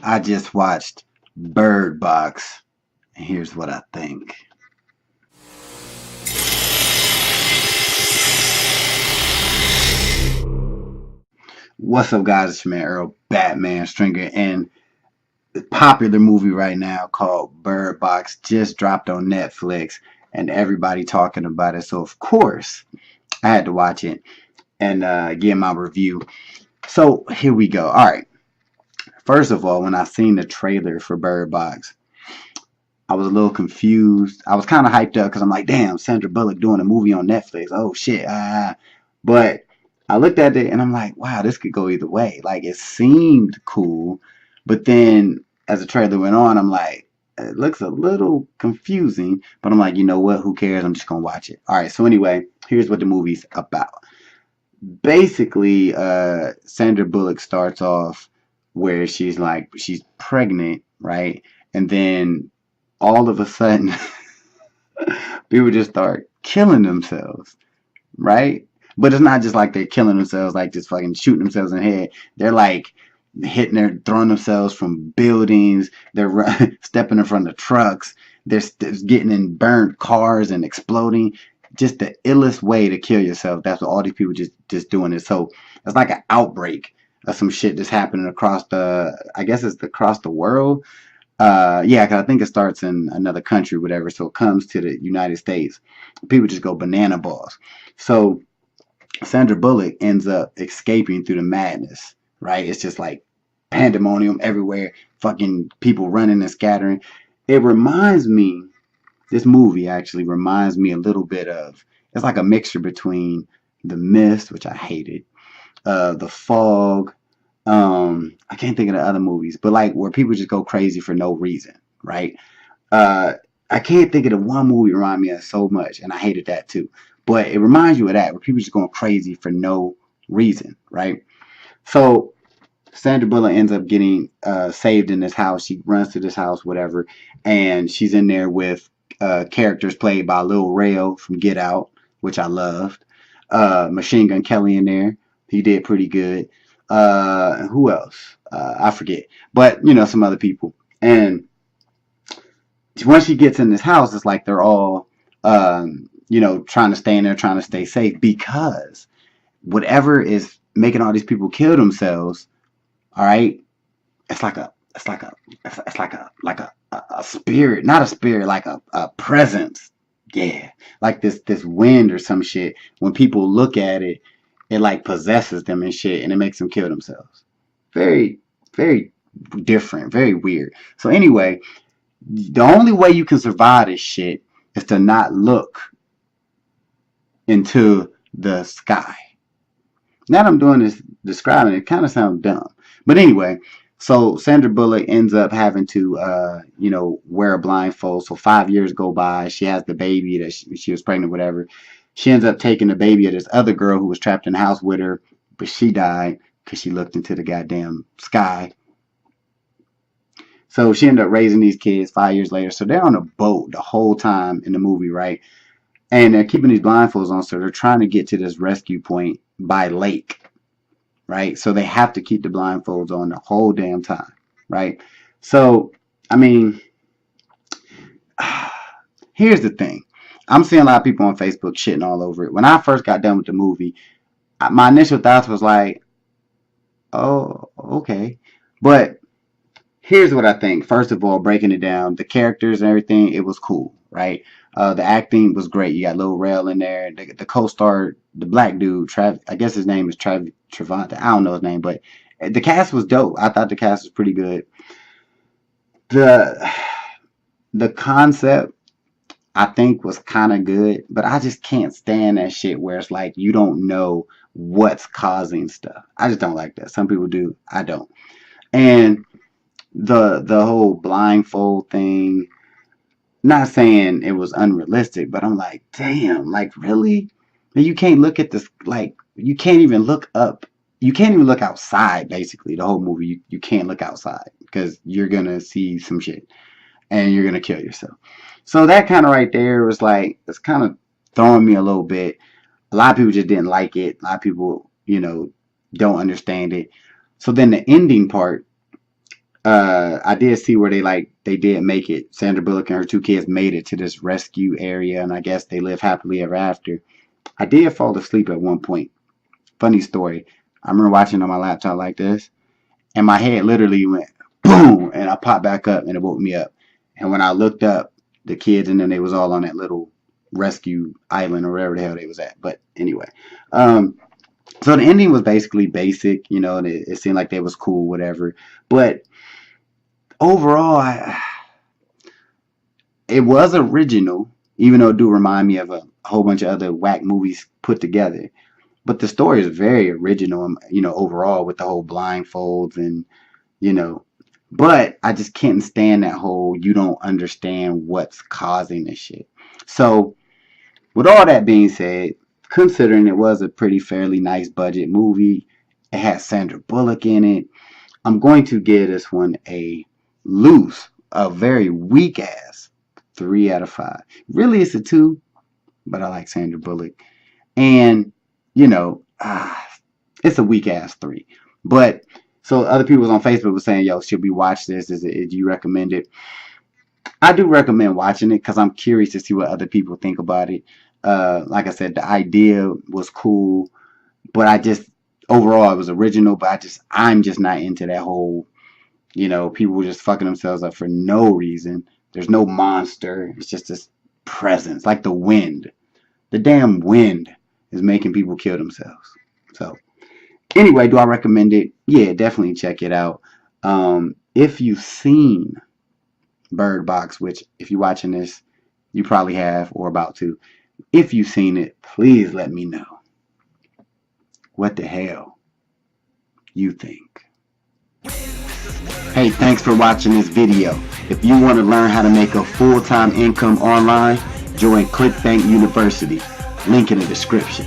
I just watched Bird Box, and here's what I think. What's up, guys? It's your man Earl, Batman Stringer, and the popular movie right now called Bird Box just dropped on Netflix, and everybody talking about it. So of course, I had to watch it and give my review. So here we go. All right. First of all, when I seen the trailer for Bird Box, I was a little confused. I was kind of hyped up because I'm like, damn, Sandra Bullock doing a movie on Netflix. Oh shit. But I looked at it and I'm like, wow, this could go either way. Like it seemed cool, but then as the trailer went on, I'm like, it looks a little confusing. But I'm like, you know what? Who cares? I'm just gonna watch it. All right. So anyway, here's what the movie's about. Basically, Sandra Bullock starts off where she's pregnant, right? And then all of a sudden people just start killing themselves, right? But it's not just like they're killing themselves, like just fucking shooting themselves in the head. They're like throwing themselves from buildings. They're stepping in front of trucks. They're getting in burned cars and exploding. Just the illest way to kill yourself. That's what all these people just doing it. So it's like an outbreak of some shit that's happening across I guess it's across the world. Yeah, cause I think it starts in another country, whatever. So it comes to the United States. People just go banana balls. So Sandra Bullock ends up escaping through the madness, right? It's just like pandemonium everywhere, fucking people running and scattering. It reminds me, this movie actually reminds me a little bit of, it's like a mixture between The Mist, which I hated, The Fog, I can't think of the other movies, but like where people just go crazy for no reason, right? Uh, I can't think of the one movie remind me of so much, and I hated that too. But it reminds you of that, where people just going crazy for no reason, right? So Sandra Bullock ends up getting saved in this house. She runs to this house, whatever, and she's in there with characters played by Lil Rayo from Get Out, which I loved. Machine Gun Kelly in there, he did pretty good. Who else? I forget, but you know some other people. And once she gets in this house, it's like they're all, trying to stay in there, trying to stay safe because whatever is making all these people kill themselves, all right, it's like a, it's like a spirit, not a spirit, like a presence. Yeah, like this wind or some shit. When people look at it, it like possesses them and shit, and it makes them kill themselves. Very, very different, very weird. So anyway, the only way you can survive this shit is to not look into the sky. Now that I'm doing this, describing it, kind of sounds dumb. But anyway, so Sandra Bullock ends up having to, wear a blindfold. So 5 years go by. She has the baby that she was pregnant, whatever. She ends up taking the baby of this other girl who was trapped in the house with her, but she died because she looked into the goddamn sky. So she ended up raising these kids 5 years later. So they're on a boat the whole time in the movie, right? And they're keeping these blindfolds on, so they're trying to get to this rescue point by lake, right? So they have to keep the blindfolds on the whole damn time, right? So, I mean, here's the thing. I'm seeing a lot of people on Facebook shitting all over it. When I first got done with the movie, my initial thoughts was like, oh, okay. But here's what I think. First of all, breaking it down, the characters and everything, it was cool, right? The acting was great. You got Lil Rel in there. The co-star, the black dude, I guess his name is Trevante. I don't know his name, but the cast was dope. I thought the cast was pretty good. The the concept I think was kind of good, but I just can't stand that shit where it's like you don't know what's causing stuff. I just don't like that. Some people do. I don't. And the whole blindfold thing, not saying it was unrealistic, but I'm like, damn, like really? You can't look at this, like you can't even look up, you can't even look outside. Basically, the whole movie, you can't look outside because you're gonna see some shit and you're gonna kill yourself. So that kind of right there was like, it's kind of throwing me a little bit. A lot of people just didn't like it. A lot of people, don't understand it. So then the ending part, I did see where they did make it. Sandra Bullock and her two kids made it to this rescue area, and I guess they live happily ever after. I did fall asleep at one point. Funny story. I remember watching on my laptop like this, and my head literally went boom, and I popped back up, and it woke me up. And when I looked up, the kids and then they was all on that little rescue island or wherever the hell they was at. But anyway, so the ending was basically basic. You know, it seemed like they was cool, whatever. But overall, it was original, even though it do remind me of a whole bunch of other whack movies put together. But the story is very original, you know, overall with the whole blindfolds and, you know, but I just can't stand that whole you don't understand what's causing this shit. So, with all that being said, considering it was a pretty fairly nice budget movie, it had Sandra Bullock in it, I'm going to give this one a very weak ass 3 out of 5. Really, it's a 2, but I like Sandra Bullock. And, you know, it's a weak ass 3. But, so other people on Facebook were saying, yo, should we watch this? Do you recommend it? I do recommend watching it because I'm curious to see what other people think about it. Like I said, the idea was cool, but overall it was original, but I'm just not into that whole, you know, people just fucking themselves up for no reason. There's no monster. It's just this presence, like the wind. The damn wind is making people kill themselves. So, anyway, do I recommend it? Yeah, definitely check it out. If you've seen Bird Box, which if you're watching this, you probably have or about to. If you've seen it, please let me know what the hell you think. Hey, thanks for watching this video. If you want to learn how to make a full-time income online, join ClickBank University. Link in the description.